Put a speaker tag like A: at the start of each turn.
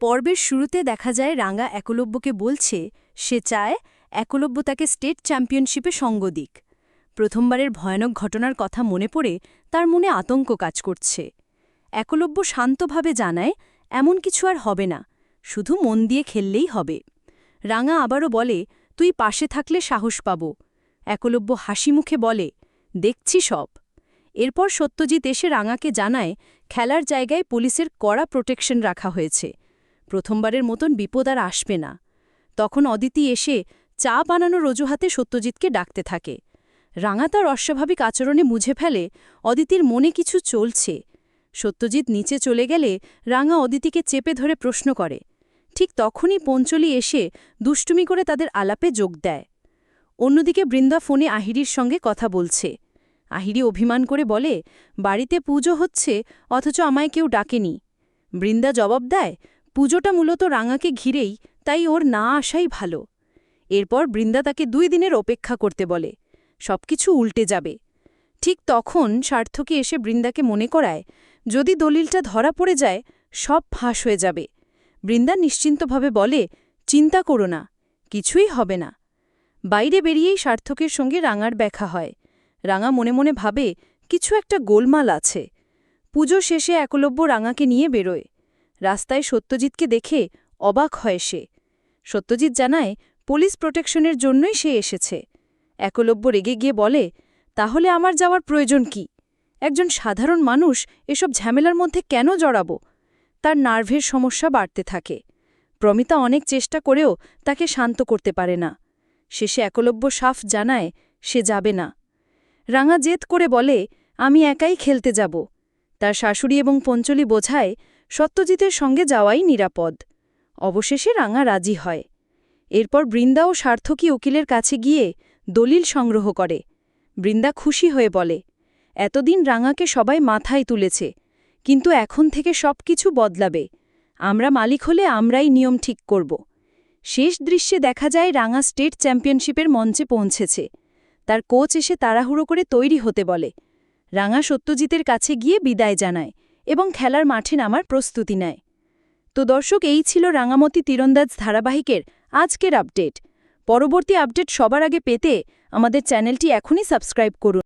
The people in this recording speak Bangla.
A: পর্বের শুরুতে দেখা যায় রাঙা একলব্যকে বলছে সে চায় একলব্য তাকে স্টেট চ্যাম্পিয়নশিপে সঙ্গ দিক। প্রথমবারের ভয়ানক ঘটনার কথা মনে পড়ে তার মনে আতঙ্ক কাজ করছে। একলব্য শান্তভাবে জানায় এমন কিছু আর হবে না, শুধু মন দিয়ে খেললেই হবে। রাঙা আবারও বলে তুই পাশে থাকলে সাহস পাব। একলব্য হাসি মুখে বলে দেখছি সব। এরপর সত্যজিৎ এসে রাঙাকে জানায় খেলার জায়গায় পুলিশের কড়া প্রোটেকশন রাখা হয়েছে, প্রথমবারের মতন বিপদ আর আসবে না। তখন অদিতি এসে চা বানানোর অজুহাতে সত্যজিৎকে ডাকতে থাকে। রাঙা তার অস্বাভাবিক আচরণে মুঝে ফেলে অদিতির মনে কিছু চলছে। সত্যজিৎ নিচে চলে গেলে রাঙা অদিতিকে চেপে ধরে প্রশ্ন করে। ঠিক তখনই পঞ্চলি এসে দুষ্টুমি করে তাদের আলাপে যোগ দেয়। অন্যদিকে বৃন্দা ফোনে আহিরির সঙ্গে কথা বলছে। আহিরি অভিমান করে বলে বাড়িতে পুজো হচ্ছে অথচ আমায় কেউ ডাকেনি। বৃন্দা জবাব দেয় পুজোটা মূলত রাঙাকে ঘিরেই, তাই ওর না আসাই ভালো। এরপর বৃন্দা তাকে 2 দিনের অপেক্ষা করতে বলে, সবকিছু উল্টে যাবে। ঠিক তখন সার্থকী এসে বৃন্দাকে মনে করায় যদি দলিলটা ধরা পড়ে যায় সব ফাঁস হয়ে যাবে। বৃন্দা নিশ্চিন্তভাবে বলে চিন্তা করো না, কিছুই হবে না। বাইরে বেরিয়েই সার্থকের সঙ্গে রাঙার দেখা হয়। রাঙা মনে মনে ভাবে কিছু একটা গোলমাল আছে। পুজো শেষে একলব্য রাঙাকে নিয়ে বেরোয়। রাস্তায় সত্যজিৎকে দেখে অবাক হয় সে। সত্যজিৎ জানায় পুলিশ প্রোটেকশনের জন্যই সে এসেছে। একলব্য রেগে গিয়ে বলে তাহলে আমার যাওয়ার প্রয়োজন কি? একজন সাধারণ মানুষ এসব ঝামেলার মধ্যে কেন জড়াবো? তার নার্ভের সমস্যা বাড়তে থাকে। প্রমিতা অনেক চেষ্টা করেও তাকে শান্ত করতে পারে না। শেষে একলব্য সাফ জানায় সে যাবে না। রাঙা জেদ করে বলে আমি একাই খেলতে যাব। তার শাশুড়ি এবং পঞ্চলি বোঝায় সত্যজিতের সঙ্গে যাওয়াই নিরাপদ। অবশেষে রাঙা রাজি হয়। এরপর বৃন্দা ও সার্থকী উকিলের কাছে গিয়ে দলিল সংগ্রহ করে। বৃন্দা খুশি হয়ে বলে এতদিন রাঙাকে সবাই মাথায় তুলেছে, কিন্তু এখন থেকে সব কিছু বদলাবে। আমরা মালিক হলে আমরাই নিয়ম ঠিক করব। শেষ দৃশ্যে দেখা যায় রাঙা স্টেট চ্যাম্পিয়নশিপের মঞ্চে পৌঁছেছে। তার কোচ এসে তাড়াহুড়ো করে তৈরি হতে বলে। রাঙা সত্যজিতের কাছে গিয়ে বিদায় জানায় এবং খেলার মাঠে নামার প্রস্তুতি নেয়। তো দর্শক, এই ছিল রাঙামতি তীরন্দাজ ধারাবাহিকের আজকের আপডেট। পরবর্তী আপডেট সবার আগে পেতে আমাদের চ্যানেলটি এখনই সাবস্ক্রাইব করুন।